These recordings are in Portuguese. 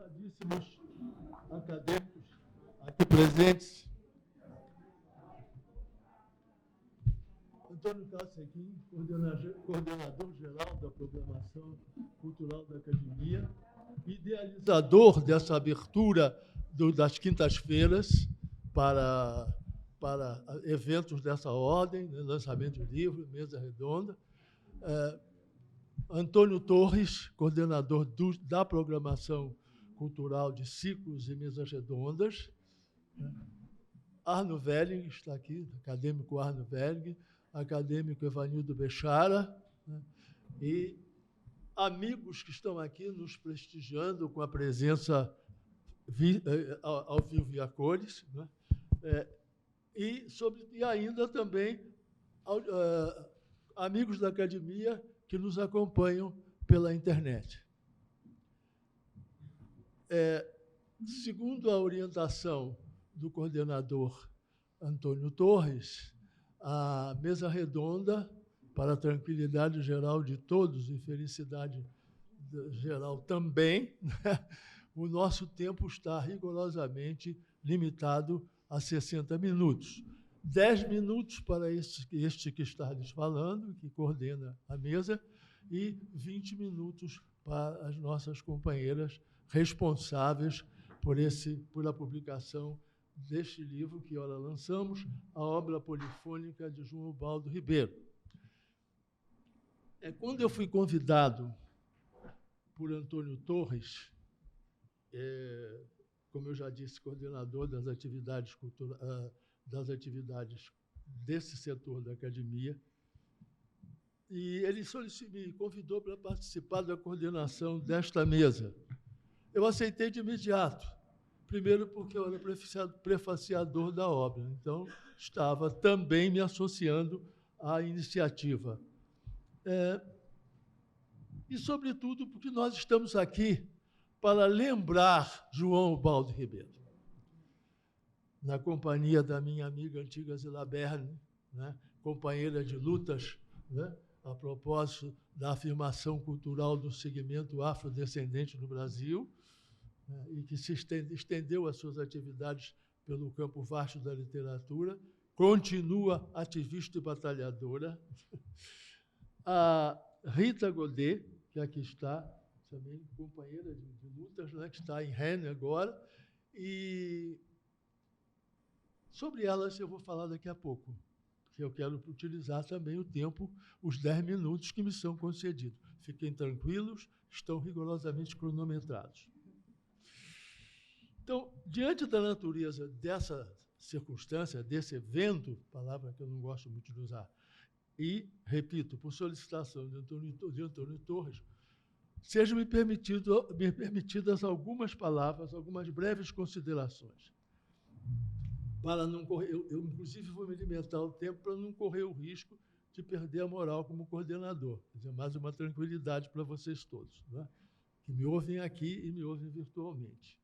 Estimadíssimos acadêmicos aqui presentes, Antônio Cassequim, coordenador-geral da Programação Cultural da Academia, idealizador dessa abertura das quintas-feiras para eventos dessa ordem, né, lançamento de livro, mesa redonda. Antônio Torres, coordenador da Programação Cultural de Ciclos e Mesas Redondas. Arno Welling está aqui, acadêmico Arno Welling, acadêmico Evanildo Bechara, né, e amigos que estão aqui nos prestigiando com a presença ao vivo e a cores, né, e ainda também amigos da academia que nos acompanham pela internet. Segundo a orientação do coordenador Antônio Torres, a mesa redonda, para a tranquilidade geral de todos e felicidade geral também, né, o nosso tempo está rigorosamente limitado a 60 minutos. 10 minutos para este que está lhes falando, que coordena a mesa, e 20 minutos para as nossas companheiras responsáveis por a publicação deste livro que ora lançamos, a obra polifônica de João Ubaldo Ribeiro. Quando eu fui convidado por Antônio Torres, como eu já disse, coordenador das atividades desse setor da academia, e ele me convidou para participar da coordenação desta mesa. Eu aceitei de imediato, primeiro porque eu era prefaciador da obra, então estava também me associando à iniciativa. E, sobretudo, porque nós estamos aqui para lembrar João Ubaldo Ribeiro, na companhia da minha amiga antiga Zila Berne, né, companheira de lutas, né, a propósito da afirmação cultural do segmento afrodescendente no Brasil, né, e que se estendeu as suas atividades pelo campo vasto da literatura, continua ativista e batalhadora. A Rita Godet, que aqui está, também companheira de lutas, né, que está em Rennes agora, e sobre elas eu vou falar daqui a pouco, porque eu quero utilizar também o tempo, os 10 minutos que me são concedidos. Fiquem tranquilos, estão rigorosamente cronometrados. Então, diante da natureza dessa circunstância, desse evento, palavra que eu não gosto muito de usar, e, repito, por solicitação de Antônio Torres, sejam-me permitidas algumas palavras, algumas breves considerações, para não correr. Eu, inclusive, vou me limitar ao tempo para não correr o risco de perder a moral como coordenador. Quer dizer, mais uma tranquilidade para vocês todos, né, que me ouvem aqui e me ouvem virtualmente.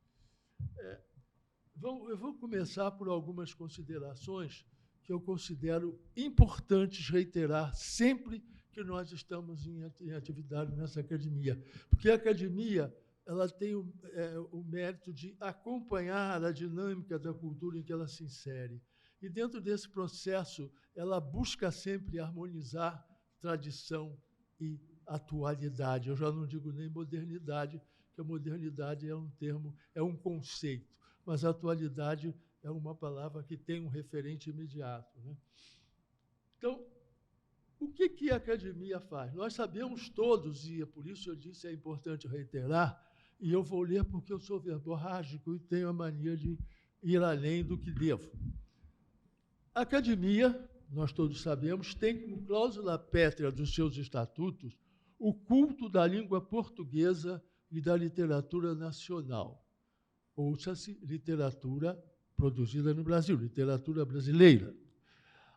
Eu vou começar por algumas considerações que eu considero importantes reiterar sempre que nós estamos em atividade nessa academia. Porque a academia ela tem o mérito de acompanhar a dinâmica da cultura em que ela se insere. E, dentro desse processo, ela busca sempre harmonizar tradição e atualidade. Eu já não digo nem modernidade, porque a modernidade é um termo, é um conceito, mas a atualidade é uma palavra que tem um referente imediato, né? Então, o que a academia faz? Nós sabemos todos, e por isso eu disse é importante reiterar, e eu vou ler porque eu sou verborrágico e tenho a mania de ir além do que devo. A academia, nós todos sabemos, tem como cláusula pétrea dos seus estatutos o culto da língua portuguesa e da literatura nacional. Ouça-se, literatura produzida no Brasil, literatura brasileira.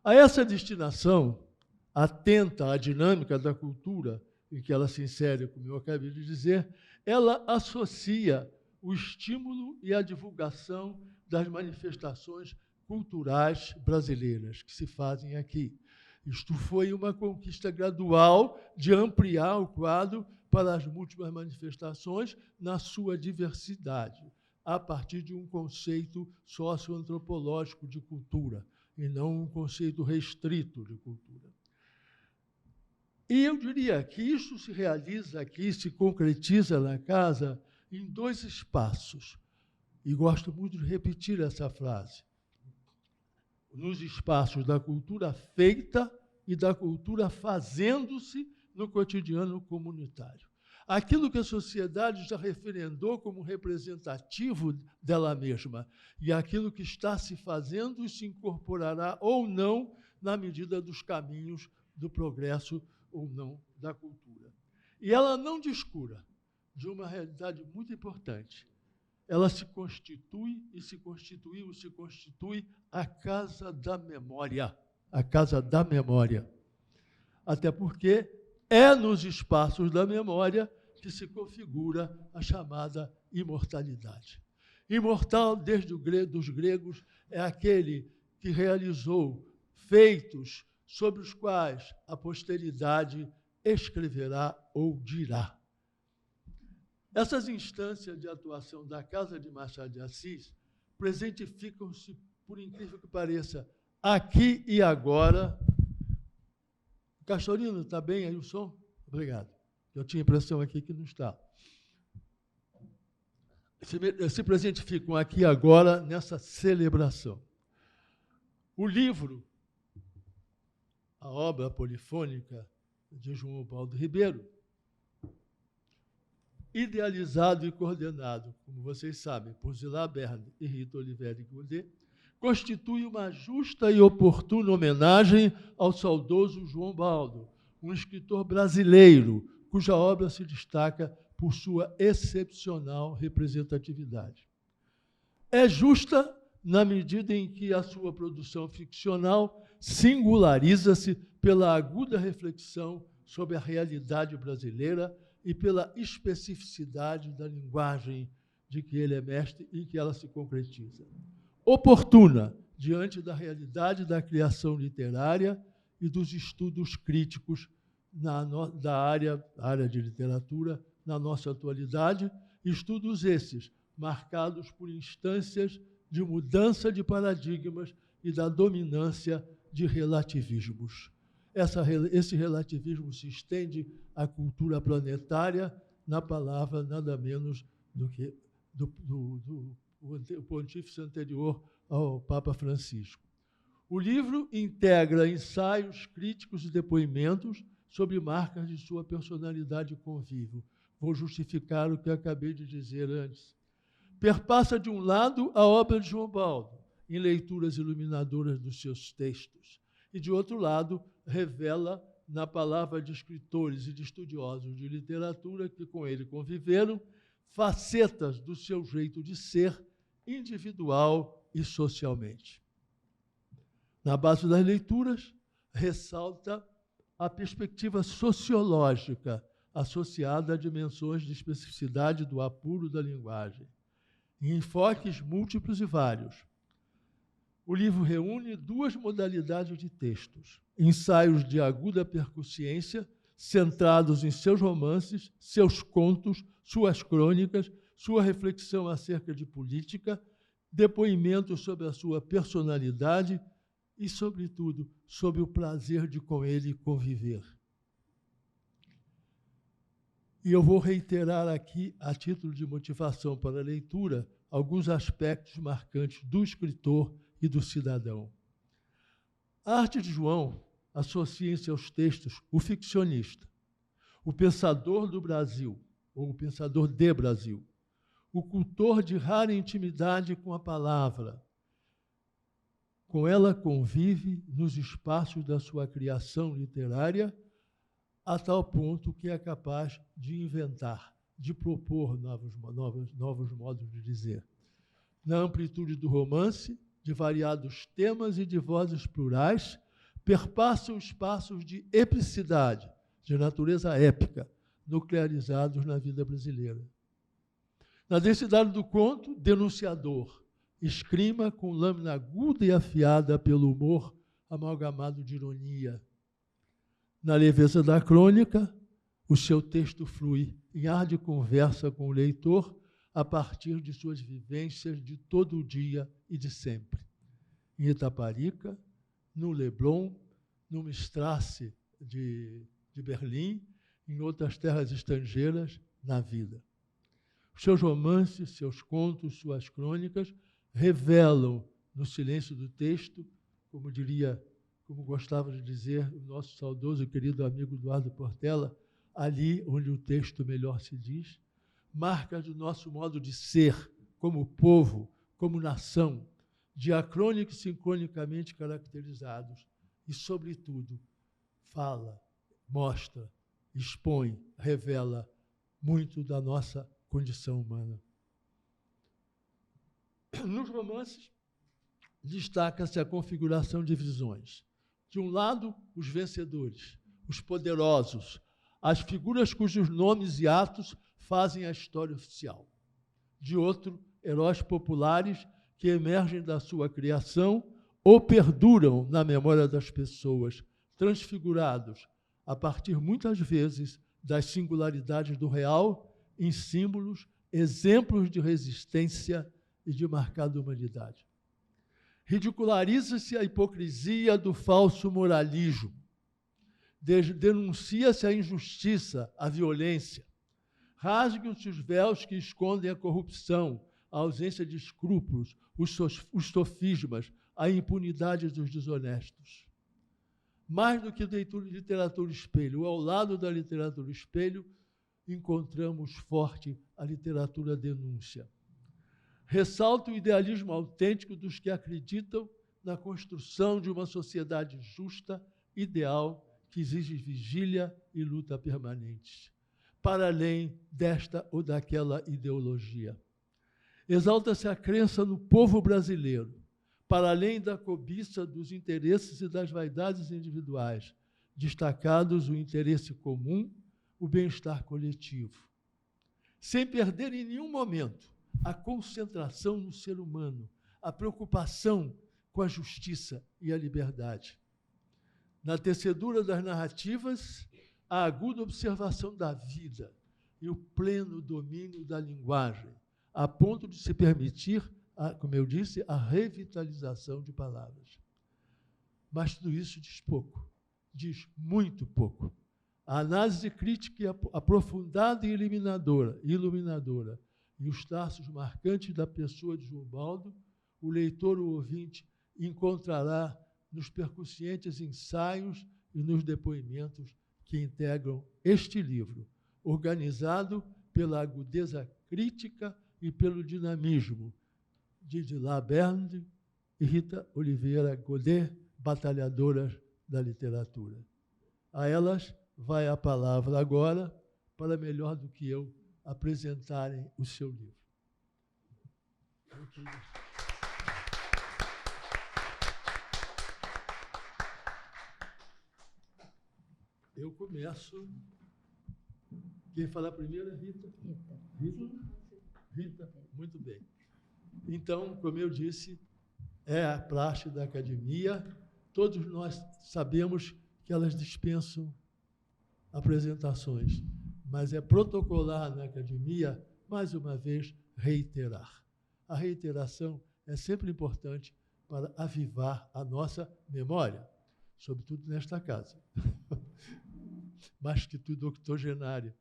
A essa destinação, atenta à dinâmica da cultura em que ela se insere, como eu acabei de dizer, ela associa o estímulo e a divulgação das manifestações culturais brasileiras que se fazem aqui. Isto foi uma conquista gradual de ampliar o quadro para as múltiplas manifestações na sua diversidade, a partir de um conceito socioantropológico de cultura, e não um conceito restrito de cultura. E eu diria que isso se realiza aqui, se concretiza na casa, em 2 espaços. E gosto muito de repetir essa frase. Nos espaços da cultura feita e da cultura fazendo-se no cotidiano comunitário. Aquilo que a sociedade já referendou como representativo dela mesma e aquilo que está se fazendo e se incorporará ou não na medida dos caminhos do progresso ou não da cultura. E ela não descura de uma realidade muito importante. Ela se constitui e se constitui a casa da memória. A casa da memória. Até porque é nos espaços da memória que se configura a chamada imortalidade. Imortal, desde dos gregos, é aquele que realizou feitos sobre os quais a posteridade escreverá ou dirá. Essas instâncias de atuação da Casa de Machado de Assis presentificam-se, por incrível que pareça, aqui e agora. Castorino, está bem aí o som? Obrigado. Eu tinha a impressão aqui que não está. Se presentificam aqui agora nessa celebração. O livro, a obra polifônica de João Ubaldo Ribeiro, idealizado e coordenado, como vocês sabem, por Zilá Berne e Rita Oliveira Goudet, constitui uma justa e oportuna homenagem ao saudoso João Ubaldo, um escritor brasileiro, cuja obra se destaca por sua excepcional representatividade. É justa na medida em que a sua produção ficcional singulariza-se pela aguda reflexão sobre a realidade brasileira e pela especificidade da linguagem de que ele é mestre e que ela se concretiza. Oportuna, diante da realidade da criação literária e dos estudos críticos da área de literatura na nossa atualidade, estudos esses marcados por instâncias de mudança de paradigmas e da dominância de relativismos. Esse relativismo se estende à cultura planetária, na palavra nada menos do que o pontífice anterior ao Papa Francisco. O livro integra ensaios críticos e depoimentos sobre marcas de sua personalidade e convívio. Vou justificar o que acabei de dizer antes. Perpassa, de um lado, a obra de João Ubaldo, em leituras iluminadoras dos seus textos, e, de outro lado, revela, na palavra de escritores e de estudiosos de literatura que com ele conviveram, facetas do seu jeito de ser, individual e socialmente. Na base das leituras, ressalta a perspectiva sociológica associada a dimensões de especificidade do apuro da linguagem, em enfoques múltiplos e vários. O livro reúne 2 modalidades de textos: ensaios de aguda percussiência, centrados em seus romances, seus contos, suas crônicas, sua reflexão acerca de política, depoimentos sobre a sua personalidade e, sobretudo, sobre o prazer de com ele conviver. E eu vou reiterar aqui, a título de motivação para a leitura, alguns aspectos marcantes do escritor e do cidadão. A arte de João associa em seus textos o ficcionista, o pensador do Brasil, ou o pensador de Brasil, o cultor de rara intimidade com a palavra. Com ela convive nos espaços da sua criação literária, a tal ponto que é capaz de inventar, de propor novos modos de dizer. Na amplitude do romance, de variados temas e de vozes plurais, perpassam espaços de epicidade, de natureza épica, nuclearizados na vida brasileira. Na densidade do conto, denunciador, escrima com lâmina aguda e afiada pelo humor amalgamado de ironia. Na leveza da crônica, o seu texto flui em ar de conversa com o leitor a partir de suas vivências de todo o dia e de sempre. Em Itaparica, no Leblon, numa Strasse de Berlim, em outras terras estrangeiras, na vida. Seus romances, seus contos, suas crônicas revelam, no silêncio do texto, como gostava de dizer o nosso saudoso e querido amigo Eduardo Portela, ali onde o texto melhor se diz, marcas do nosso modo de ser, como povo, como nação, diacrônica e sincronicamente caracterizados, e, sobretudo, fala, mostra, expõe, revela muito da nossa condição humana. Nos romances, destaca-se a configuração de visões. De um lado, os vencedores, os poderosos, as figuras cujos nomes e atos fazem a história oficial. De outro, heróis populares que emergem da sua criação ou perduram na memória das pessoas, transfigurados, a partir, muitas vezes, das singularidades do real, em símbolos, exemplos de resistência e de marcada humanidade. Ridiculariza-se a hipocrisia do falso moralismo. Denuncia-se a injustiça, a violência. Rasgam-se os véus que escondem a corrupção, a ausência de escrúpulos, os sofismas, a impunidade dos desonestos. Mais do que literatura espelho, ao lado da literatura espelho, encontramos forte a literatura denúncia. Ressalta o idealismo autêntico dos que acreditam na construção de uma sociedade justa, ideal, que exige vigília e luta permanentes, para além desta ou daquela ideologia. Exalta-se a crença no povo brasileiro, para além da cobiça dos interesses e das vaidades individuais, destacados o interesse comum, o bem-estar coletivo, sem perder em nenhum momento a concentração no ser humano, a preocupação com a justiça e a liberdade. Na tecedura das narrativas, a aguda observação da vida e o pleno domínio da linguagem, a ponto de se permitir, como eu disse, a revitalização de palavras. Mas tudo isso diz pouco, diz muito pouco. A análise crítica aprofundada e iluminadora, e os traços marcantes da pessoa de João Baldo, o leitor ou ouvinte encontrará nos percussientes ensaios e nos depoimentos que integram este livro, organizado pela agudeza crítica e pelo dinamismo de Dila Berndt e Rita Oliveira Godet, batalhadoras da literatura. A elas vai a palavra agora, para melhor do que eu apresentarem o seu livro. Eu começo. Quem falar primeiro é Rita? Rita? Rita, muito bem. Então, como eu disse, é a praxe da academia. Todos nós sabemos que elas dispensam apresentações, mas é protocolar na academia, mais uma vez, reiterar. A reiteração é sempre importante para avivar a nossa memória, sobretudo nesta casa. Mais que tudo octogenária.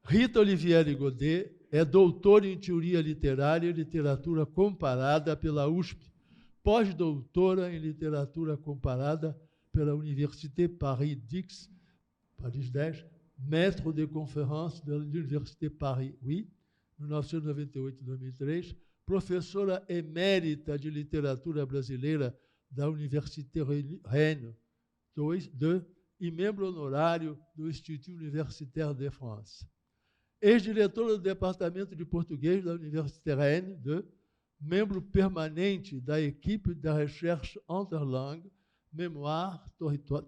Rita Olivieri Godet é doutora em teoria literária e literatura comparada pela USP, pós-doutora em literatura comparada pela Université Paris X, Paris 10, maître de conférence da Université Paris 8, 1998-2003, professora emérita de literatura brasileira da Université Rennes 2 e membro honorário do Institut Universitaire de France. Ex-diretora do Departamento de Português da Université Rennes 2, membro permanente da equipe da recherche Interlangue, Mémoire,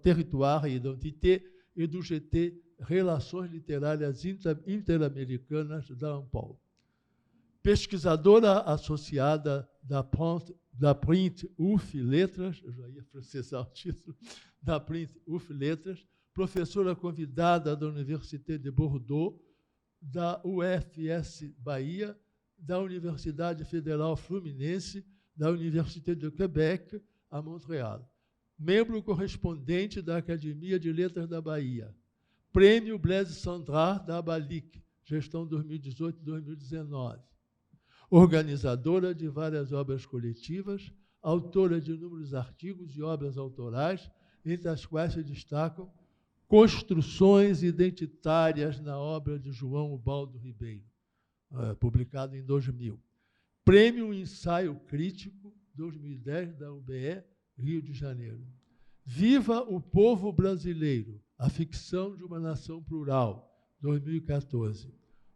Territoire e Identité e do GT Relações Literárias Interamericanas da ANPOL. Pesquisadora associada da Print UF Letras, eu já ia processar o título, da Print UF Letras, professora convidada da Université de Bordeaux, da UFS Bahia, da Universidade Federal Fluminense, da Université de Québec, a Montreal. Membro correspondente da Academia de Letras da Bahia. Prêmio Blaise Cendrars da Abalic, gestão 2018-2019. Organizadora de várias obras coletivas, autora de inúmeros artigos e obras autorais, entre as quais se destacam Construções Identitárias na obra de João Ubaldo Ribeiro, publicado em 2000. Prêmio Ensaio Crítico, 2010, da UBE, Rio de Janeiro. Viva o Povo Brasileiro, a ficção de uma nação plural, 2014.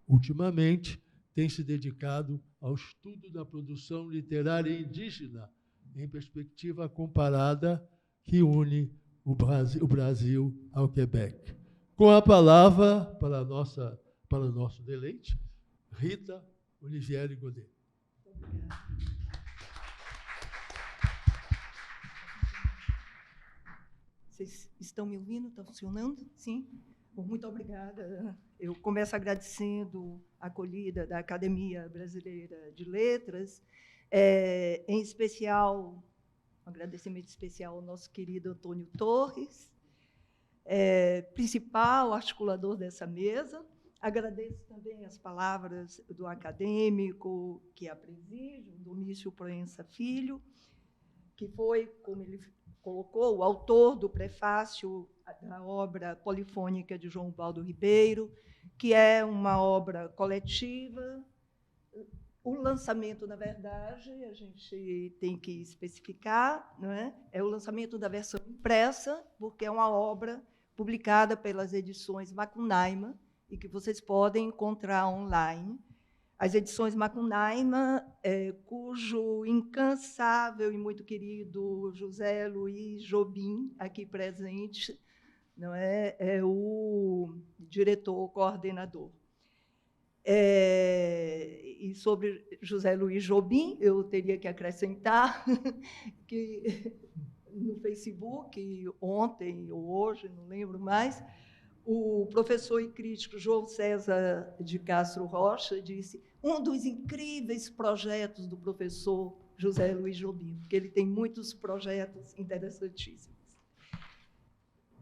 Ultimamente, tem se dedicado ao estudo da produção literária indígena, em perspectiva comparada, que une o Brasil ao Quebec. Com a palavra, para o nosso deleite, Rita Olivieri Godet. Vocês estão me ouvindo? Está funcionando? Sim? Bom, muito obrigada. Eu começo agradecendo a acolhida da Academia Brasileira de Letras, em especial, um agradecimento especial ao nosso querido Antônio Torres, principal articulador dessa mesa. Agradeço também as palavras do acadêmico que a preside, Domício Proença Filho, que foi, como ele colocou, o autor do prefácio da obra polifônica de João Ubaldo Ribeiro, que é uma obra coletiva. O lançamento, na verdade, a gente tem que especificar, não é? É o lançamento da versão impressa, porque é uma obra publicada pelas edições Macunaíma e que vocês podem encontrar online. As edições Macunaíma, cujo incansável e muito querido José Luiz Jobim, aqui presente, não é o diretor coordenador. E sobre José Luiz Jobim, eu teria que acrescentar que no Facebook, ontem ou hoje, não lembro mais, o professor e crítico João César de Castro Rocha disse um dos incríveis projetos do professor José Luiz Jobim, porque ele tem muitos projetos interessantíssimos.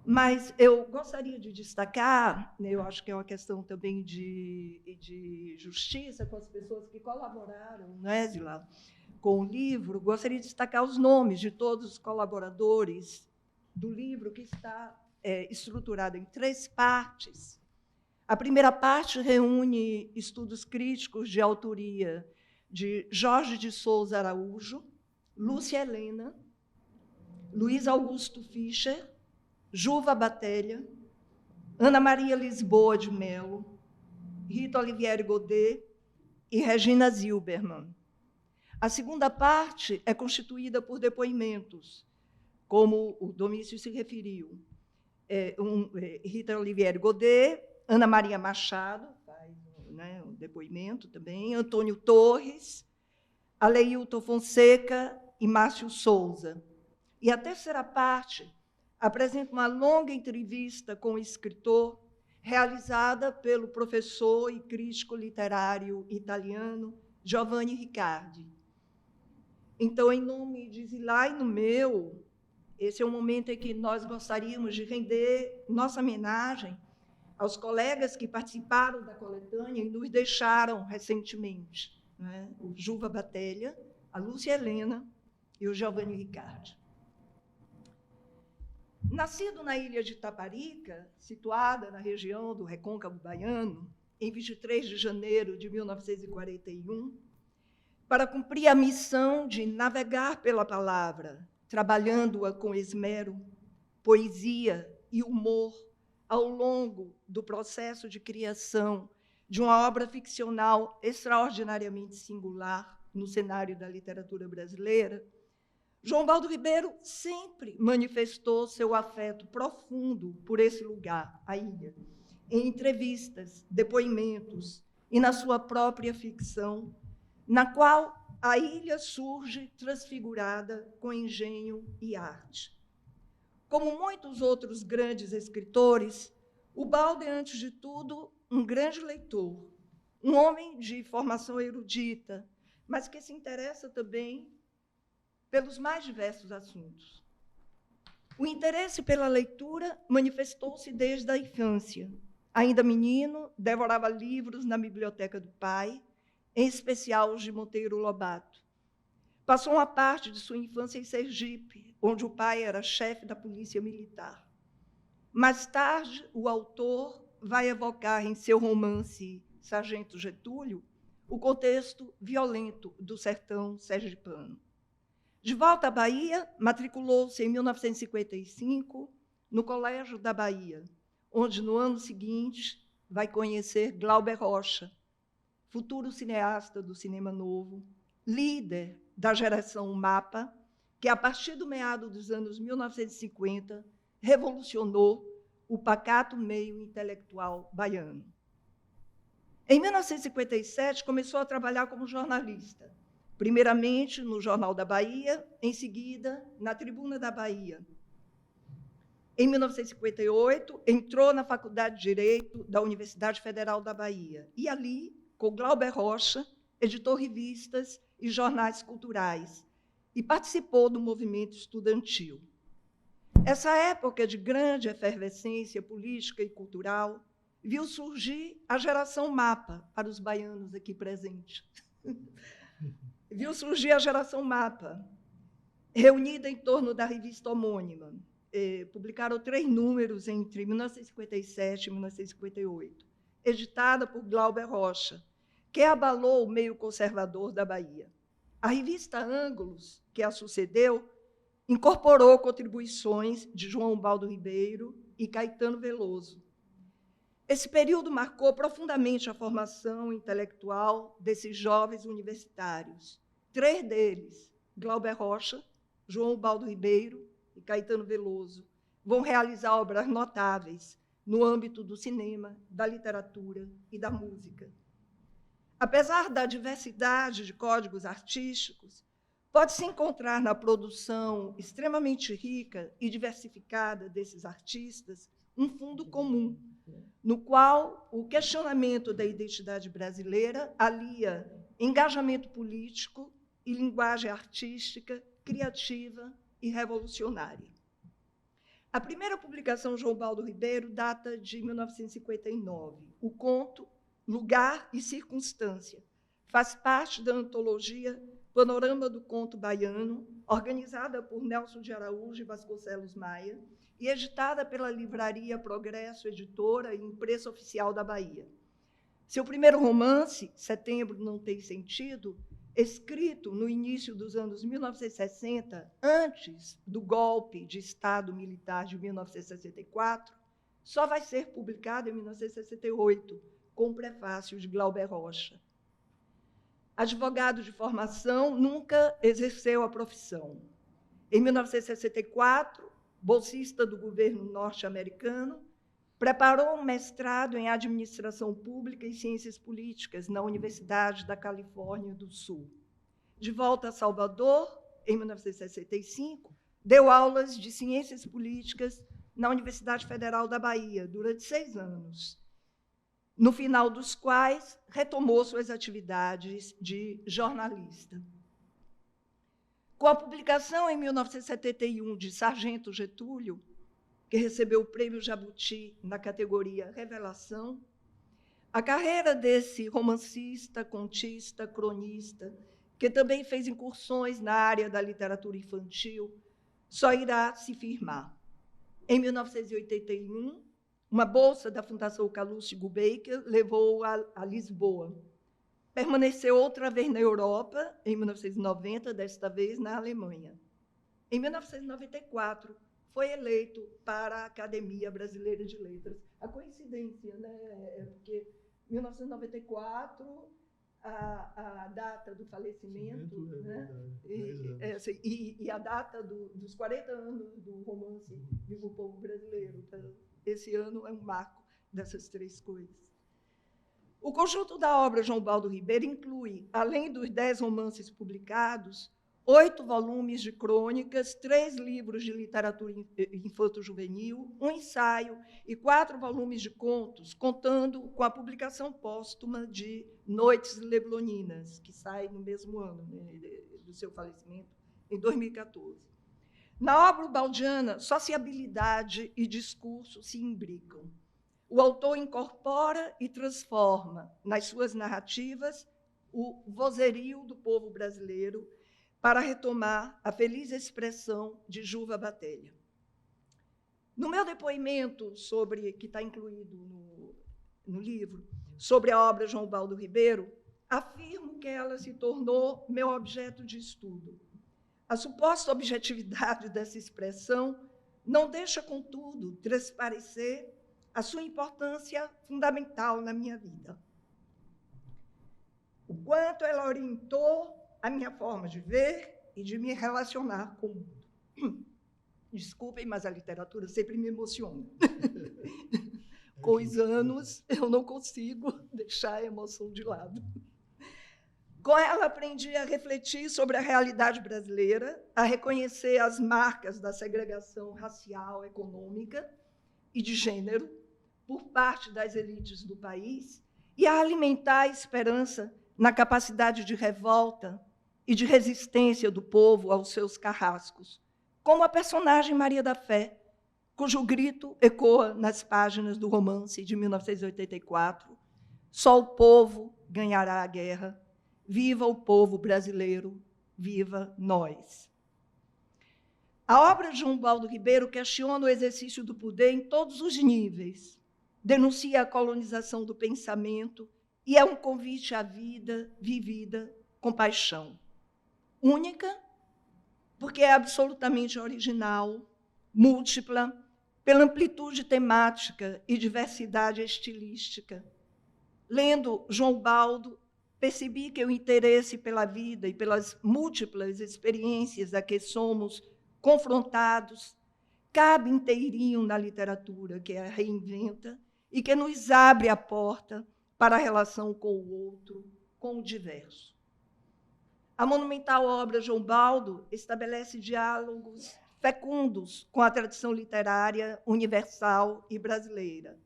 Mas eu gostaria de destacar, eu acho que é uma questão também de justiça com as pessoas que colaboraram, não é, Zila, com o livro, gostaria de destacar os nomes de todos os colaboradores do livro, que está estruturado em 3 partes. A primeira parte reúne estudos críticos de autoria de Jorge de Souza Araújo, Lúcia Helena, Luiz Augusto Fischer, Juva Batelha, Ana Maria Lisboa de Mello, Rita Olivieri Godet e Regina Zilberman. A segunda parte é constituída por depoimentos, como o Domício se referiu. Rita Olivieri Godet, Ana Maria Machado, faz um depoimento também, Antônio Torres, Aleilton Fonseca e Márcio Souza. E a terceira parte apresenta uma longa entrevista com o escritor, realizada pelo professor e crítico literário italiano Giovanni Riccardi. Então, em nome de Zilá e no meu, esse é um momento em que nós gostaríamos de render nossa homenagem aos colegas que participaram da coletânea e nos deixaram recentemente, né? O Juva Batelha, a Lúcia Helena e o Giovanni Riccardi. Nascido na ilha de Taparica, situada na região do Recôncavo Baiano, em 23 de janeiro de 1941, para cumprir a missão de navegar pela palavra, trabalhando-a com esmero, poesia e humor ao longo do processo de criação de uma obra ficcional extraordinariamente singular no cenário da literatura brasileira, João Ubaldo Ribeiro sempre manifestou seu afeto profundo por esse lugar, a ilha, em entrevistas, depoimentos e na sua própria ficção, na qual a ilha surge transfigurada com engenho e arte. Como muitos outros grandes escritores, Ubaldo é, antes de tudo, um grande leitor, um homem de formação erudita, mas que se interessa também pelos mais diversos assuntos. O interesse pela leitura manifestou-se desde a infância. Ainda menino, devorava livros na biblioteca do pai, em especial os de Monteiro Lobato. Passou uma parte de sua infância em Sergipe, onde o pai era chefe da polícia militar. Mais tarde, o autor vai evocar em seu romance Sargento Getúlio o contexto violento do sertão sergipano. De volta à Bahia, matriculou-se em 1955 no Colégio da Bahia, onde, no ano seguinte, vai conhecer Glauber Rocha, futuro cineasta do cinema novo, líder da geração Mapa, que, a partir do meado dos anos 1950, revolucionou o pacato meio intelectual baiano. Em 1957, começou a trabalhar como jornalista, primeiramente no Jornal da Bahia, em seguida na Tribuna da Bahia. Em 1958, entrou na Faculdade de Direito da Universidade Federal da Bahia e ali, com Glauber Rocha, editou revistas e jornais culturais e participou do movimento estudantil. Essa época de grande efervescência política e cultural viu surgir a geração Mapa, para os baianos aqui presentes. Viu surgir a geração Mapa, reunida em torno da revista homônima. Publicaram 3 números entre 1957 e 1958, editada por Glauber Rocha, que abalou o meio conservador da Bahia. A revista Ângulos, que a sucedeu, incorporou contribuições de João Ubaldo Ribeiro e Caetano Veloso. Esse período marcou profundamente a formação intelectual desses jovens universitários. 3 deles, Glauber Rocha, João Ubaldo Ribeiro e Caetano Veloso, vão realizar obras notáveis no âmbito do cinema, da literatura e da música. Apesar da diversidade de códigos artísticos, pode-se encontrar na produção extremamente rica e diversificada desses artistas um fundo comum, no qual o questionamento da identidade brasileira alia engajamento político e linguagem artística, criativa e revolucionária. A primeira publicação de João Ubaldo Ribeiro data de 1959. O conto Lugar e Circunstância faz parte da antologia Panorama do Conto Baiano, organizada por Nelson de Araújo e Vasconcelos Maia, e editada pela Livraria Progresso Editora e Imprensa Oficial da Bahia. Seu primeiro romance, Setembro Não Tem Sentido, escrito no início dos anos 1960, antes do golpe de Estado militar de 1964, só vai ser publicado em 1968, com o prefácio de Glauber Rocha. Advogado de formação, nunca exerceu a profissão. Em 1964, bolsista do governo norte-americano, preparou um mestrado em Administração Pública e Ciências Políticas na Universidade da Califórnia do Sul. De volta a Salvador, em 1965, deu aulas de Ciências Políticas na Universidade Federal da Bahia, durante 6 anos, no final dos quais retomou suas atividades de jornalista. Com a publicação, em 1971, de Sargento Getúlio, que recebeu o Prêmio Jabuti na categoria Revelação, a carreira desse romancista, contista, cronista, que também fez incursões na área da literatura infantil, só irá se firmar. Em 1981, uma bolsa da Fundação Calouste Gulbenkian levou-o a Lisboa. Permaneceu outra vez na Europa, em 1990, desta vez na Alemanha. Em 1994, foi eleito para a Academia Brasileira de Letras. A coincidência, né? É porque 1994, a data do falecimento, né? E a data dos 40 anos do romance Viva o Povo Brasileiro. Então, esse ano é um marco dessas 3 coisas. O conjunto da obra João Ubaldo Ribeiro inclui, além dos 10 romances publicados, 8 volumes de crônicas, 3 livros de literatura infanto-juvenil, um ensaio e 4 volumes de contos, contando com a publicação póstuma de Noites Lebloninas, que sai no mesmo ano, né, do seu falecimento, em 2014. Na obra ubaldiana, sociabilidade e discurso se imbricam. O autor incorpora e transforma, nas suas narrativas, o vozerio do povo brasileiro para retomar a feliz expressão de Juva Batelha. No meu depoimento sobre, que está incluído no livro, sobre a obra João Ubaldo Ribeiro, afirmo que ela se tornou meu objeto de estudo. A suposta objetividade dessa expressão não deixa, contudo, transparecer a sua importância fundamental na minha vida. O quanto ela orientou a minha forma de ver e de me relacionar com o mundo. Desculpem, mas a literatura sempre me emociona. Com os anos, eu não consigo deixar a emoção de lado. Com ela, aprendi a refletir sobre a realidade brasileira, a reconhecer as marcas da segregação racial, econômica e de gênero por parte das elites do país e a alimentar a esperança na capacidade de revolta e de resistência do povo aos seus carrascos, como a personagem Maria da Fé, cujo grito ecoa nas páginas do romance de 1984, Só o povo ganhará a guerra, viva o povo brasileiro, viva nós. A obra de João Ubaldo Ribeiro questiona o exercício do poder em todos os níveis, denuncia a colonização do pensamento e é um convite à vida vivida com paixão. Única, porque é absolutamente original, múltipla, pela amplitude temática e diversidade estilística. Lendo João Ubaldo, percebi que o interesse pela vida e pelas múltiplas experiências a que somos confrontados cabe inteirinho na literatura que a reinventa e que nos abre a porta para a relação com o outro, com o diverso. A monumental obra João Ubaldo estabelece diálogos fecundos com a tradição literária universal e brasileira.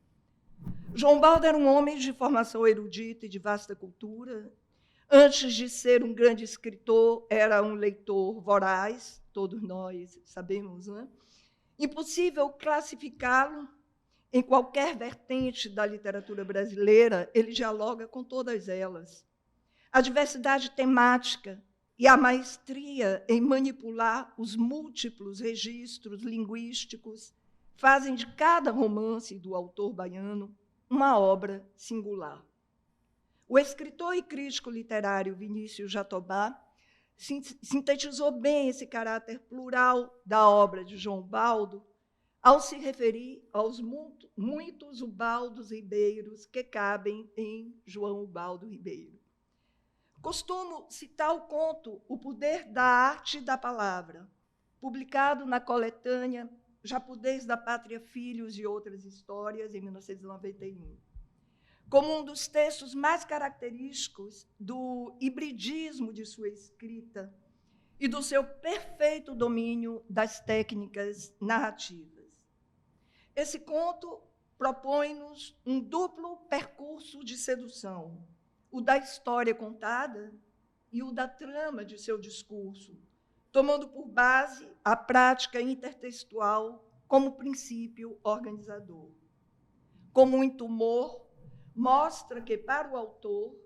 João Ubaldo era um homem de formação erudita e de vasta cultura. Antes de ser um grande escritor, era um leitor voraz, todos nós sabemos, né? Impossível classificá-lo em qualquer vertente da literatura brasileira, ele dialoga com todas elas. A diversidade temática e a maestria em manipular os múltiplos registros linguísticos fazem de cada romance do autor baiano uma obra singular. O escritor e crítico literário Vinícius Jatobá sintetizou bem esse caráter plural da obra de João Ubaldo ao se referir aos muitos Ubaldos Ribeiros que cabem em João Ubaldo Ribeiro. Costumo citar o conto O Poder da Arte e da Palavra, publicado na coletânea Japudez da Pátria, Filhos e Outras Histórias, em 1991, como um dos textos mais característicos do hibridismo de sua escrita e do seu perfeito domínio das técnicas narrativas. Esse conto propõe-nos um duplo percurso de sedução, o da história contada e o da trama de seu discurso, tomando por base a prática intertextual como princípio organizador. Com muito humor, mostra que, para o autor,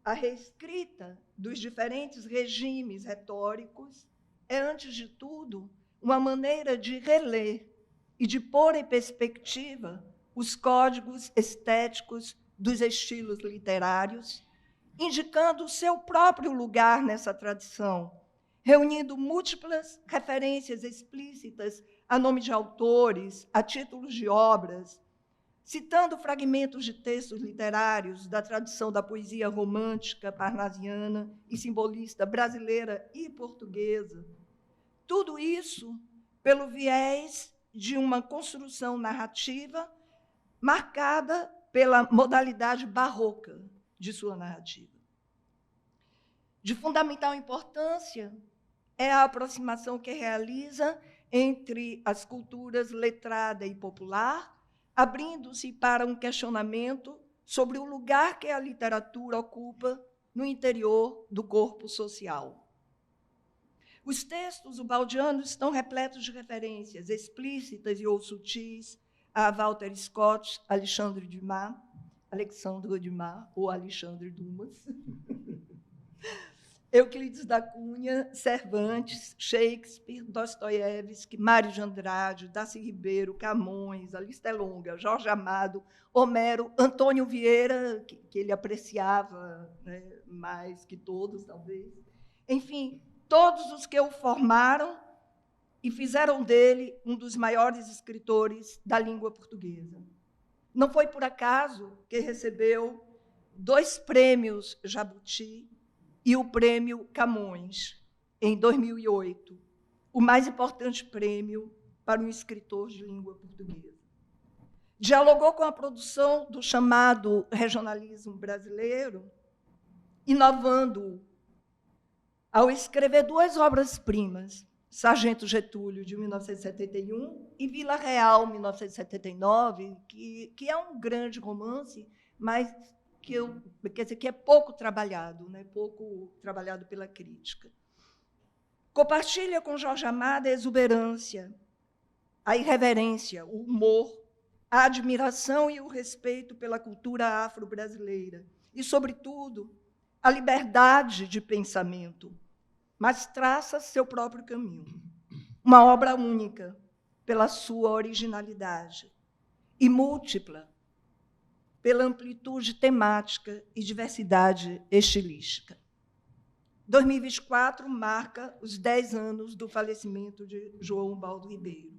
a reescrita dos diferentes regimes retóricos é, antes de tudo, uma maneira de reler e de pôr em perspectiva os códigos estéticos dos estilos literários, indicando o seu próprio lugar nessa tradição, reunindo múltiplas referências explícitas a nome de autores, a títulos de obras, citando fragmentos de textos literários da tradição da poesia romântica, parnasiana e simbolista brasileira e portuguesa. Tudo isso pelo viés de uma construção narrativa marcada pela modalidade barroca de sua narrativa. De fundamental importância é a aproximação que realiza entre as culturas letrada e popular, abrindo-se para um questionamento sobre o lugar que a literatura ocupa no interior do corpo social. Os textos ubaldianos estão repletos de referências explícitas e ou sutis a Walter Scott, Alexandre Dumas, ou Alexandre Dumas, Euclides da Cunha, Cervantes, Shakespeare, Dostoiévski, Mário de Andrade, Darcy Ribeiro, Camões, a lista é longa, Jorge Amado, Homero, Antônio Vieira, que ele apreciava, né, mais que todos, talvez. Enfim, todos os que o formaram e fizeram dele um dos maiores escritores da língua portuguesa. Não foi por acaso que recebeu 2 prêmios Jabuti e o prêmio Camões, em 2008, o mais importante prêmio para um escritor de língua portuguesa. Dialogou com a produção do chamado regionalismo brasileiro, inovando-o ao escrever 2 obras-primas, Sargento Getúlio, de 1971, e Vila Real, 1979, que é um grande romance, mas que é pouco trabalhado, né? Pouco trabalhado pela crítica. Compartilha com Jorge Amado a exuberância, a irreverência, o humor, a admiração e o respeito pela cultura afro-brasileira e, sobretudo, a liberdade de pensamento, mas traça seu próprio caminho. Uma obra única pela sua originalidade e múltipla pela amplitude temática e diversidade estilística. 2024 marca os 10 anos do falecimento de João Ubaldo Ribeiro.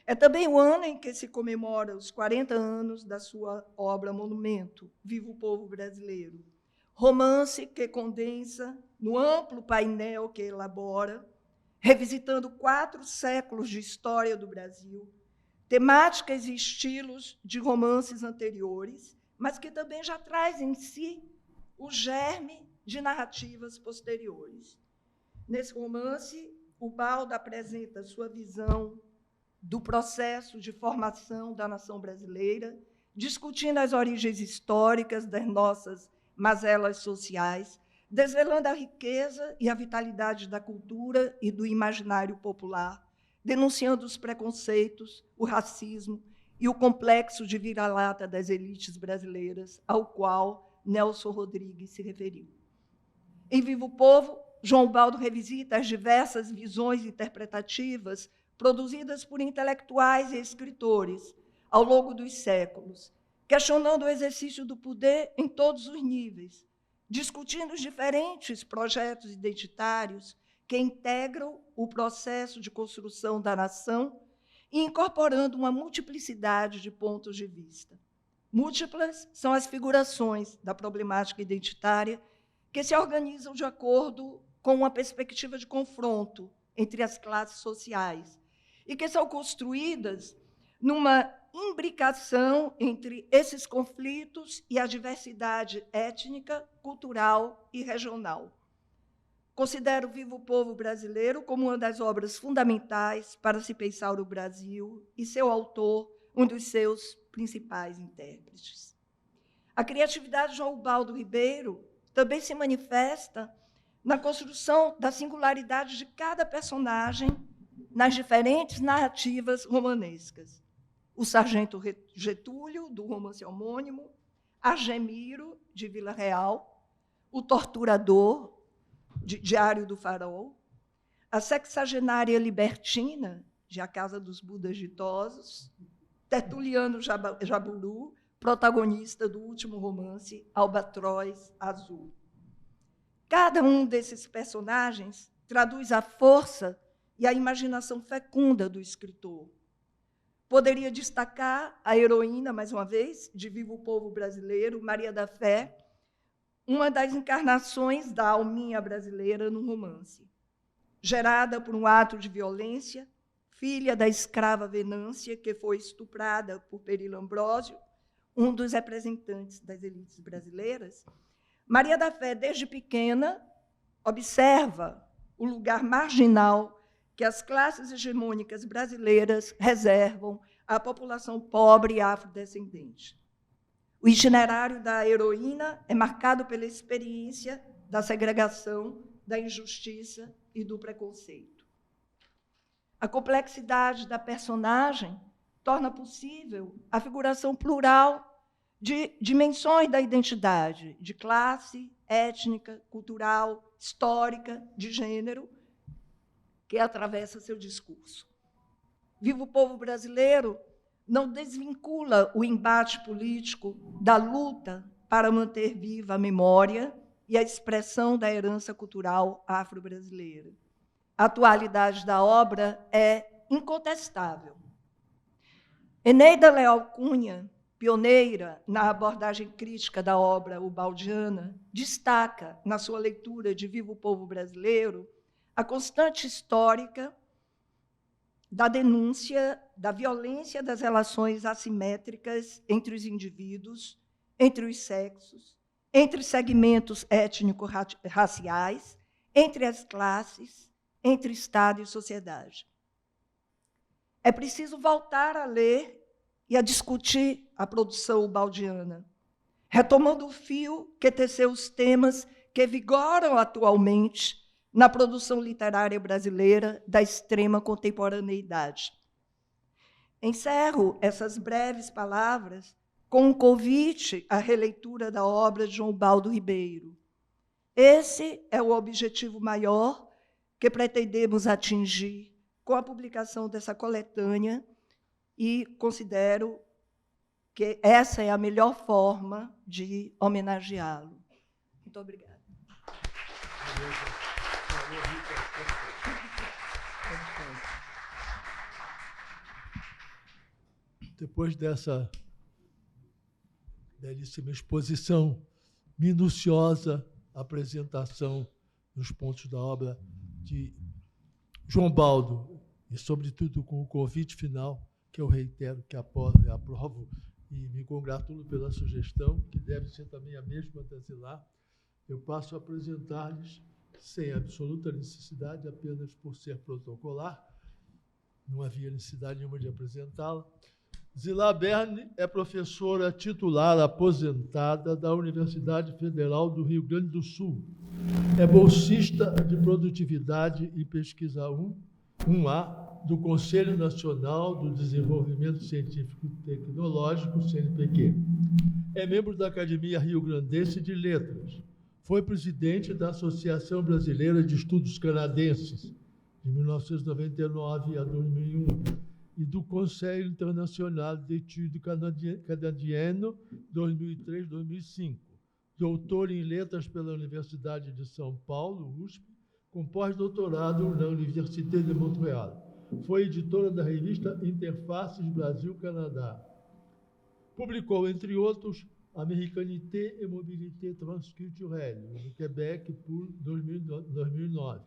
É também o ano em que se comemora os 40 anos da sua obra monumento, Viva o Povo Brasileiro, romance que condensa, no amplo painel que elabora, revisitando 4 séculos de história do Brasil, temáticas e estilos de romances anteriores, mas que também já traz em si o germe de narrativas posteriores. Nesse romance, Ubaldo apresenta sua visão do processo de formação da nação brasileira, discutindo as origens históricas das nossas mazelas sociais, desvelando a riqueza e a vitalidade da cultura e do imaginário popular, denunciando os preconceitos, o racismo e o complexo de vira-lata das elites brasileiras, ao qual Nelson Rodrigues se referiu. Em Viva o Povo, João Ubaldo revisita as diversas visões interpretativas produzidas por intelectuais e escritores ao longo dos séculos, questionando o exercício do poder em todos os níveis, discutindo os diferentes projetos identitários que integram o processo de construção da nação e incorporando uma multiplicidade de pontos de vista. Múltiplas são as figurações da problemática identitária que se organizam de acordo com uma perspectiva de confronto entre as classes sociais e que são construídas numa imbricação entre esses conflitos e a diversidade étnica, cultural e regional. Considero Viva o Povo Brasileiro como uma das obras fundamentais para se pensar o Brasil e seu autor, um dos seus principais intérpretes. A criatividade de João Ubaldo Ribeiro também se manifesta na construção da singularidade de cada personagem nas diferentes narrativas romanescas. O Sargento Getúlio, do romance homônimo, Argemiro, de Vila Real, o Torturador, de Diário do Farol, a sexagenária libertina, de A Casa dos Budas Ditosos, Tertuliano Jaburu, protagonista do último romance, Albatroz Azul. Cada um desses personagens traduz a força e a imaginação fecunda do escritor. Poderia destacar a heroína, mais uma vez, de Viva o Povo Brasileiro, Maria da Fé, uma das encarnações da alminha brasileira no romance. Gerada por um ato de violência, filha da escrava Venância, que foi estuprada por Perilo Ambrósio, um dos representantes das elites brasileiras, Maria da Fé, desde pequena, observa o lugar marginal que as classes hegemônicas brasileiras reservam à população pobre e afrodescendente. O itinerário da heroína é marcado pela experiência da segregação, da injustiça e do preconceito. A complexidade da personagem torna possível a figuração plural de dimensões da identidade, de classe, étnica, cultural, histórica, de gênero, que atravessa seu discurso. Viva o Povo Brasileiro não desvincula o embate político da luta para manter viva a memória e a expressão da herança cultural afro-brasileira. A atualidade da obra é incontestável. Eneida Leal Cunha, pioneira na abordagem crítica da obra ubaldiana, destaca, na sua leitura de Viva o Povo Brasileiro, a constante histórica da denúncia da violência das relações assimétricas entre os indivíduos, entre os sexos, entre segmentos étnico-raciais, entre as classes, entre Estado e sociedade. É preciso voltar a ler e a discutir a produção ubaldiana, retomando o fio que teceu os temas que vigoram atualmente na produção literária brasileira da extrema contemporaneidade. Encerro essas breves palavras com um convite à releitura da obra de João Baldo Ribeiro. Esse é o objetivo maior que pretendemos atingir com a publicação dessa coletânea e considero que essa é a melhor forma de homenageá-lo. Muito obrigada. Depois dessa belíssima exposição, minuciosa apresentação dos pontos da obra de João Baldo, e, sobretudo, com o convite final, que eu reitero que aprovo e me congratulo pela sugestão, que deve ser também a mesma da Zilá, eu passo a apresentar-lhes, sem absoluta necessidade, apenas por ser protocolar, não havia necessidade nenhuma de apresentá-la. Zilá Berne é professora titular aposentada da Universidade Federal do Rio Grande do Sul. É bolsista de Produtividade e Pesquisa 1A do Conselho Nacional do Desenvolvimento Científico e Tecnológico, CNPq. É membro da Academia Rio-Grandense de Letras. Foi presidente da Associação Brasileira de Estudos Canadenses, de 1999 a 2001, e do Conselho Internacional de Etudes Canadiennes, 2003-2005. Doutor em Letras pela Universidade de São Paulo, USP, com pós-doutorado na Université de Montréal. Foi editora da revista Interfaces Brasil-Canadá. Publicou, entre outros, Americanité et Mobilité Transculturelle, no Québec, por 2009.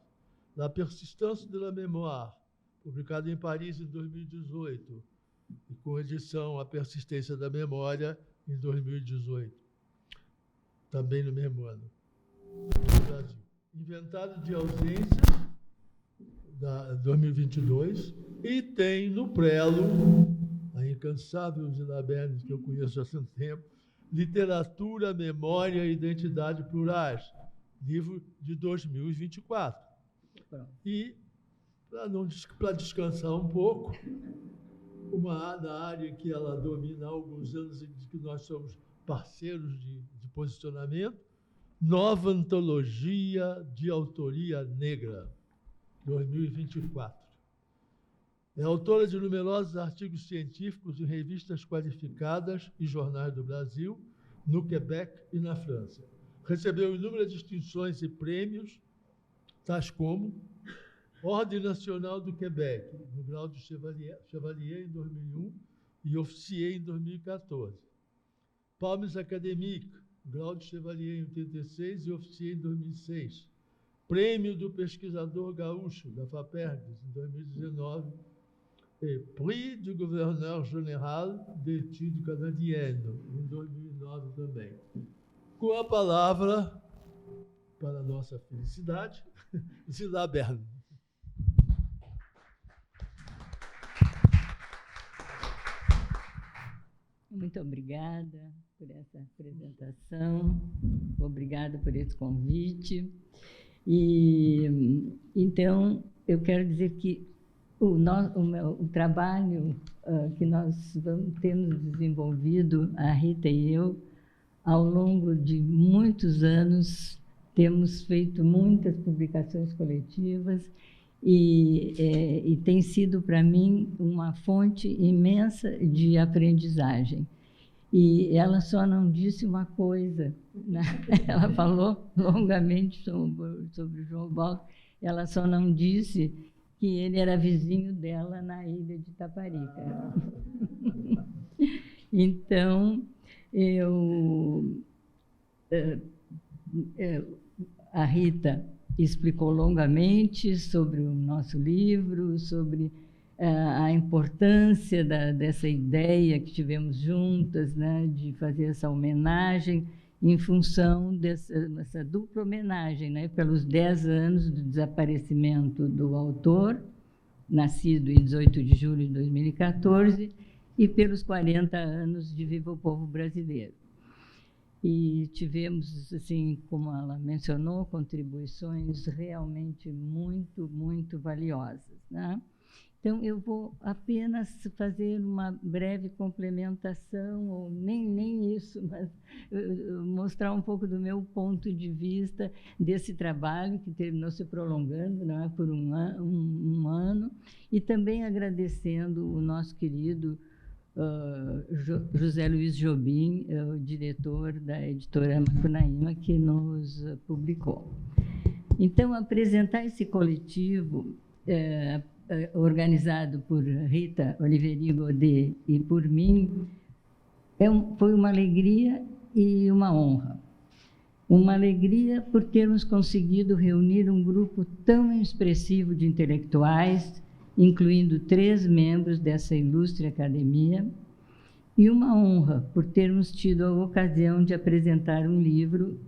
La Persistance de la Mémoire, publicado em Paris em 2018, e com edição A Persistência da Memória, em 2018, também no mesmo ano, no Brasil. Inventário de Ausências, 2022, e tem no prelo, a incansável Zilá Berne, que eu conheço há tanto tempo, Literatura, Memória e Identidade Plurais, livro de 2024. E, para descansar um pouco, na área que ela domina há alguns anos e de que nós somos parceiros de posicionamento, Nova Antologia de Autoria Negra, 2024. É autora de numerosos artigos científicos em revistas qualificadas e jornais do Brasil, no Quebec e na França. Recebeu inúmeras distinções e prêmios, tais como Ordem Nacional do Quebec, no grau de Chevalier em 2001 e Officier em 2014. Palmes Académique, grau de Chevalier em 86 e Officier em 2006. Prêmio do Pesquisador Gaúcho, da FAPERGS, em 2019. E Prix du Gouverneur Général d'Études Canadiennes, em 2009 também. Com a palavra, para a nossa felicidade, Zila Bern. Muito obrigada por essa apresentação, obrigada por esse convite. E, então, eu quero dizer que o trabalho que nós temos desenvolvido, a Rita e eu, ao longo de muitos anos, temos feito muitas publicações coletivas e tem sido, para mim, uma fonte imensa de aprendizagem. E ela só não disse uma coisa, né? Ela falou longamente sobre o João Baldo, ela só não disse que ele era vizinho dela na ilha de Taparica. Então, a Rita explicou longamente sobre o nosso livro, sobre a importância dessa ideia que tivemos juntas, né, de fazer essa homenagem em função dessa dupla homenagem, né, pelos 10 anos do desaparecimento do autor, nascido em 18 de julho de 2014, e pelos 40 anos de Viva o Povo Brasileiro. E tivemos, assim, como ela mencionou, contribuições realmente muito, muito valiosas, né? Então, eu vou apenas fazer uma breve complementação, ou nem isso, mas mostrar um pouco do meu ponto de vista desse trabalho, que terminou se prolongando, não é, por um ano, e também agradecendo o nosso querido José Luiz Jobim, o diretor da editora Macunaíma, que nos publicou. Então, apresentar esse coletivo organizado por Rita Oliveri Godet e por mim, foi uma alegria e uma honra. Uma alegria por termos conseguido reunir um grupo tão expressivo de intelectuais, incluindo 3 membros dessa ilustre academia, e uma honra por termos tido a ocasião de apresentar um livro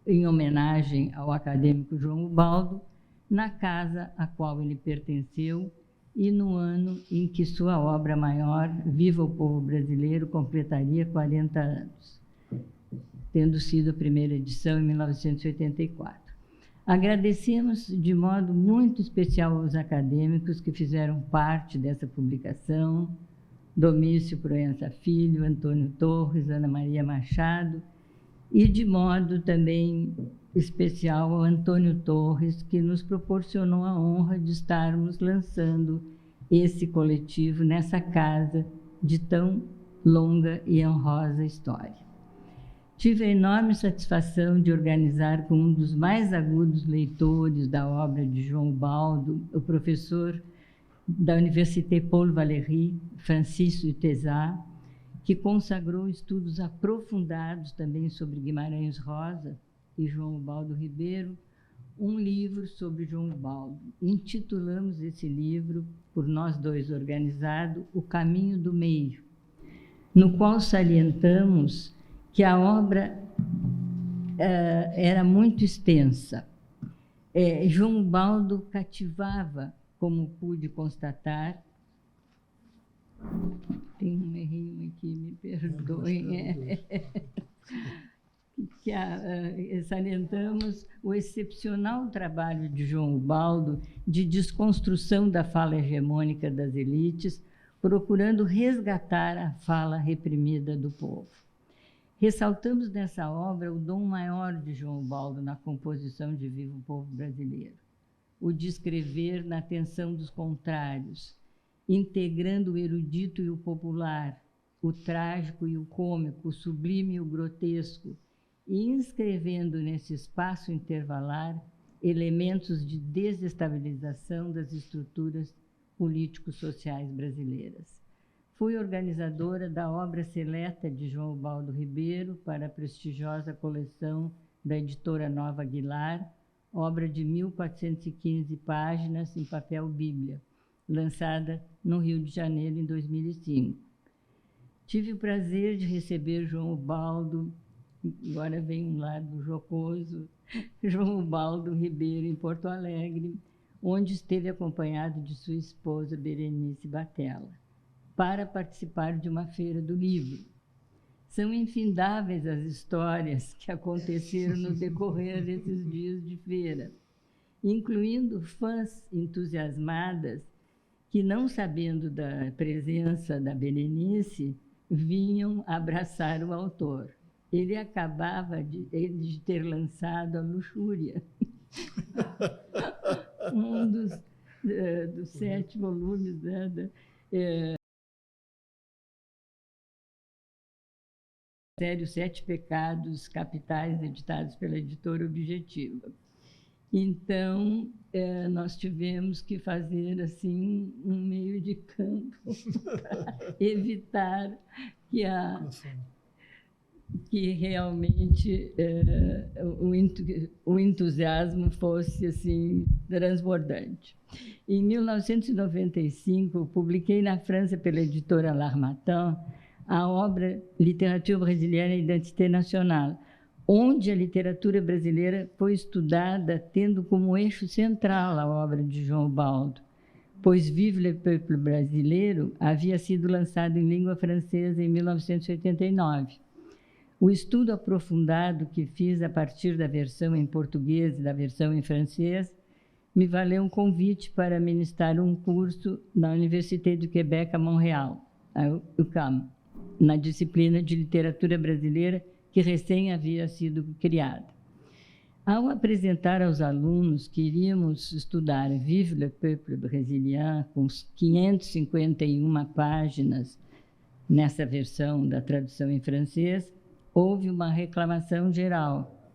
em homenagem ao acadêmico João Ubaldo, na casa a qual ele pertenceu e no ano em que sua obra maior, Viva o Povo Brasileiro, completaria 40 anos, tendo sido a primeira edição em 1984. Agradecemos de modo muito especial aos acadêmicos que fizeram parte dessa publicação, Domício Proença Filho, Antônio Torres, Ana Maria Machado, e de modo também especial ao Antônio Torres, que nos proporcionou a honra de estarmos lançando esse coletivo nessa casa de tão longa e honrosa história. Tive a enorme satisfação de organizar com um dos mais agudos leitores da obra de João Ubaldo, o professor da Université Paul Valéry, Francisco Itezá, que consagrou estudos aprofundados também sobre Guimarães Rosa e João Ubaldo Ribeiro, um livro sobre João Ubaldo. Intitulamos esse livro, por nós dois organizado, O Caminho do Meio, no qual salientamos que a obra era muito extensa. João Ubaldo cativava, como pude constatar. Tem um errinho aqui, me perdoem. Salientamos o excepcional trabalho de João Ubaldo de desconstrução da fala hegemônica das elites, procurando resgatar a fala reprimida do povo. Ressaltamos nessa obra o dom maior de João Ubaldo na composição de Viva o Povo Brasileiro, o de escrever na atenção dos contrários, integrando o erudito e o popular, o trágico e o cômico, o sublime e o grotesco, e inscrevendo nesse espaço intervalar elementos de desestabilização das estruturas político-sociais brasileiras. Fui organizadora da obra seleta de João Ubaldo Ribeiro para a prestigiosa coleção da editora Nova Aguilar, obra de 1.415 páginas em papel bíblia, lançada no Rio de Janeiro em 2005. Tive o prazer de receber João Ubaldo agora vem um lado jocoso, João Ubaldo Ribeiro, em Porto Alegre, onde esteve acompanhado de sua esposa, Berenice Batella, para participar de uma feira do livro. São infindáveis as histórias que aconteceram no decorrer desses dias de feira, incluindo fãs entusiasmadas que, não sabendo da presença da Berenice, vinham abraçar o autor. Ele acabava de ter lançado A Luxúria, um dos 7 volumes, né, série Os 7 Pecados Capitais, editados pela editora Objetiva. Então, nós tivemos que fazer assim um meio de campo para evitar que realmente o entusiasmo fosse assim transbordante. Em 1995, publiquei na França pela editora L'Harmattan a obra Literature brésilienne et identité nationale, onde a literatura brasileira foi estudada tendo como eixo central a obra de João Ubaldo, pois Vive le peuple brasileiro havia sido lançado em língua francesa em 1989. O estudo aprofundado que fiz a partir da versão em português e da versão em francês me valeu um convite para ministrar um curso na Université du Québec, a Montréal, a UQAM, na disciplina de literatura brasileira que recém havia sido criada. Ao apresentar aos alunos que iríamos estudar Vive le peuple brésilien, com 551 páginas nessa versão da tradução em francês, houve uma reclamação geral.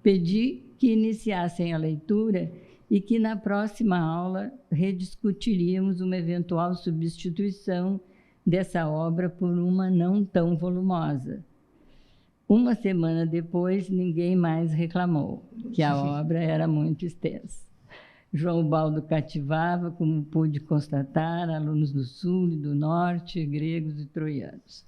Pedi que iniciassem a leitura e que na próxima aula rediscutiríamos uma eventual substituição dessa obra por uma não tão volumosa. Uma semana depois, ninguém mais reclamou, que a obra era muito extensa. João Ubaldo cativava, como pude constatar, alunos do Sul e do Norte, gregos e troianos.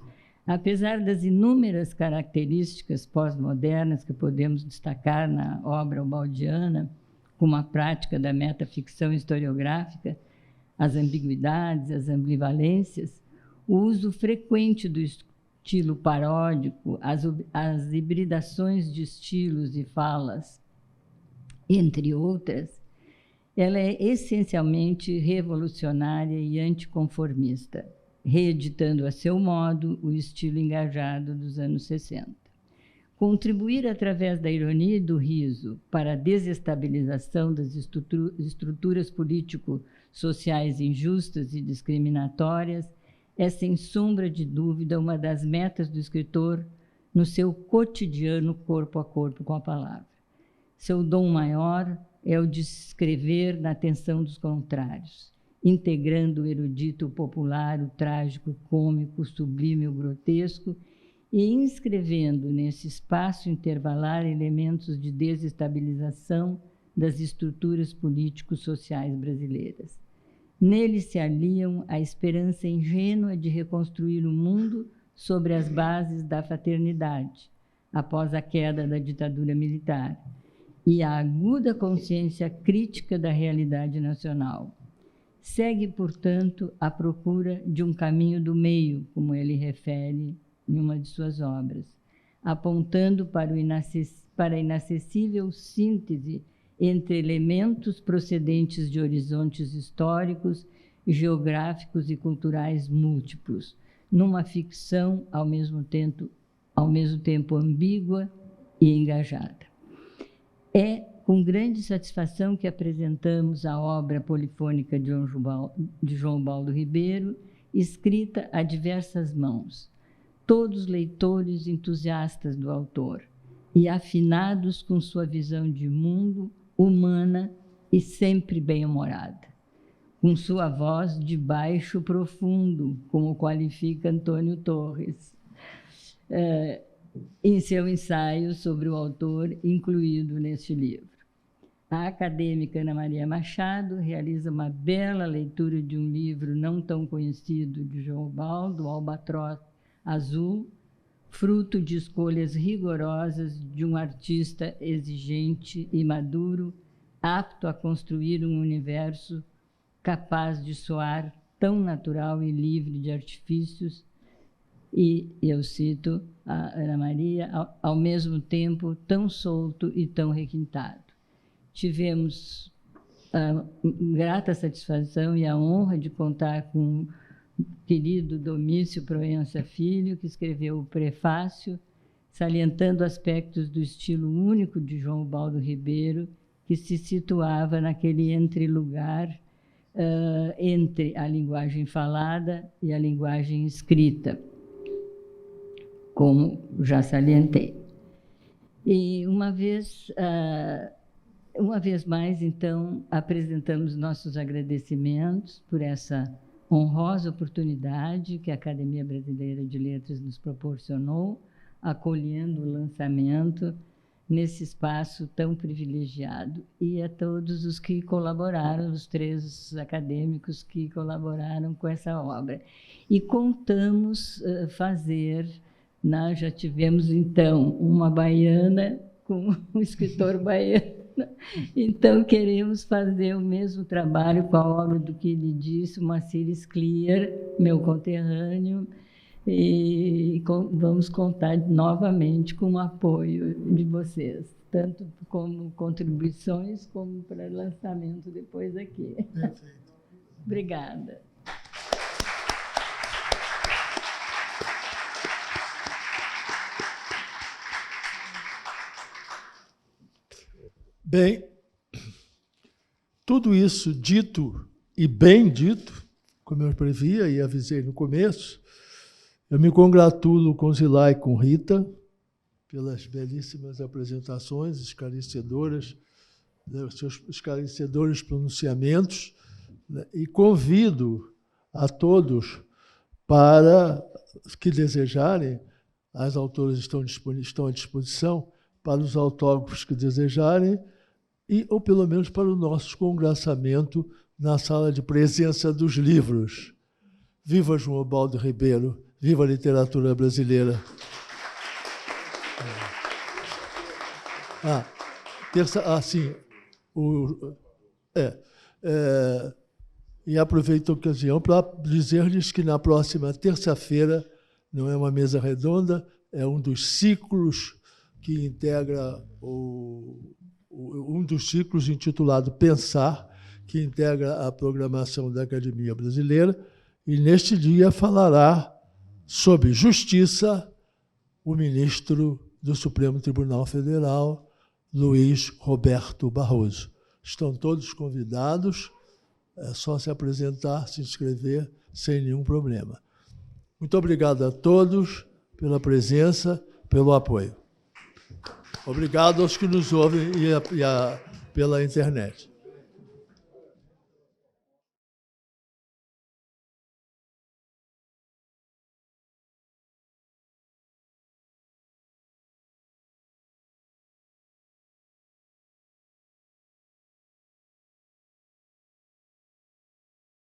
Apesar das inúmeras características pós-modernas que podemos destacar na obra ubaldiana, como a prática da metaficção historiográfica, as ambiguidades, as ambivalências, o uso frequente do estilo paródico, as hibridações de estilos e falas, entre outras, ela é essencialmente revolucionária e anticonformista, reeditando a seu modo o estilo engajado dos anos 60. Contribuir através da ironia e do riso para a desestabilização das estruturas político-sociais injustas e discriminatórias é, sem sombra de dúvida, uma das metas do escritor no seu cotidiano corpo a corpo com a palavra. Seu dom maior é o de escrever na tensão dos contrários, integrando o erudito, o popular, o trágico, o cômico, o sublime, o grotesco, e inscrevendo nesse espaço intervalar elementos de desestabilização das estruturas político-sociais brasileiras. Nele se aliam a esperança ingênua de reconstruir o mundo sobre as bases da fraternidade, após a queda da ditadura militar, e a aguda consciência crítica da realidade nacional. Segue, portanto, à procura de um caminho do meio, como ele refere em uma de suas obras, apontando para a inacessível síntese entre elementos procedentes de horizontes históricos, geográficos e culturais múltiplos, numa ficção ao mesmo tempo ambígua e engajada. É com grande satisfação que apresentamos a obra polifônica de João Ubaldo Ribeiro, escrita a diversas mãos, todos leitores entusiastas do autor e afinados com sua visão de mundo, humana e sempre bem-humorada, com sua voz de baixo profundo, como qualifica Antônio Torres, em seu ensaio sobre o autor incluído neste livro. A acadêmica Ana Maria Machado realiza uma bela leitura de um livro não tão conhecido de João Ubaldo, O Albatroz Azul, fruto de escolhas rigorosas de um artista exigente e maduro, apto a construir um universo capaz de soar tão natural e livre de artifícios e, eu cito a Ana Maria, ao mesmo tempo tão solto e tão requintado. Tivemos a grata satisfação e a honra de contar com o querido Domício Proença Filho, que escreveu o prefácio, salientando aspectos do estilo único de João Ubaldo Ribeiro, que se situava naquele entrelugar entre a linguagem falada e a linguagem escrita, como já salientei. E uma vez mais, então, apresentamos nossos agradecimentos por essa honrosa oportunidade que a Academia Brasileira de Letras nos proporcionou, acolhendo o lançamento nesse espaço tão privilegiado, e a todos os que colaboraram, os 3 acadêmicos que colaboraram com essa obra. E contamos fazer, já tivemos, então, uma baiana com um escritor baiano, então queremos fazer o mesmo trabalho com a obra do que lhe disse, Moacir Scliar, meu conterrâneo, e vamos contar novamente com o apoio de vocês, tanto como contribuições, como para lançamento depois aqui. Perfeito. Obrigada. Bem, tudo isso dito e bem dito, como eu previa e avisei no começo, eu me congratulo com Zilá e com Rita pelas belíssimas apresentações esclarecedoras, os seus esclarecedores pronunciamentos, e convido a todos para que desejarem, as autoras estão à disposição, para os autógrafos que desejarem, ou pelo menos para o nosso congraçamento na sala de presença dos livros. Viva João Ubaldo Ribeiro! Viva a literatura brasileira! E aproveito a ocasião para dizer-lhes que na próxima terça-feira, não é uma mesa redonda, é um dos ciclos que integra um dos ciclos intitulado Pensar, que integra a programação da Academia Brasileira, e neste dia falará sobre justiça o ministro do Supremo Tribunal Federal, Luiz Roberto Barroso. Estão todos convidados, é só se apresentar, se inscrever, sem nenhum problema. Muito obrigado a todos pela presença, pelo apoio. Obrigado aos que nos ouvem pela internet.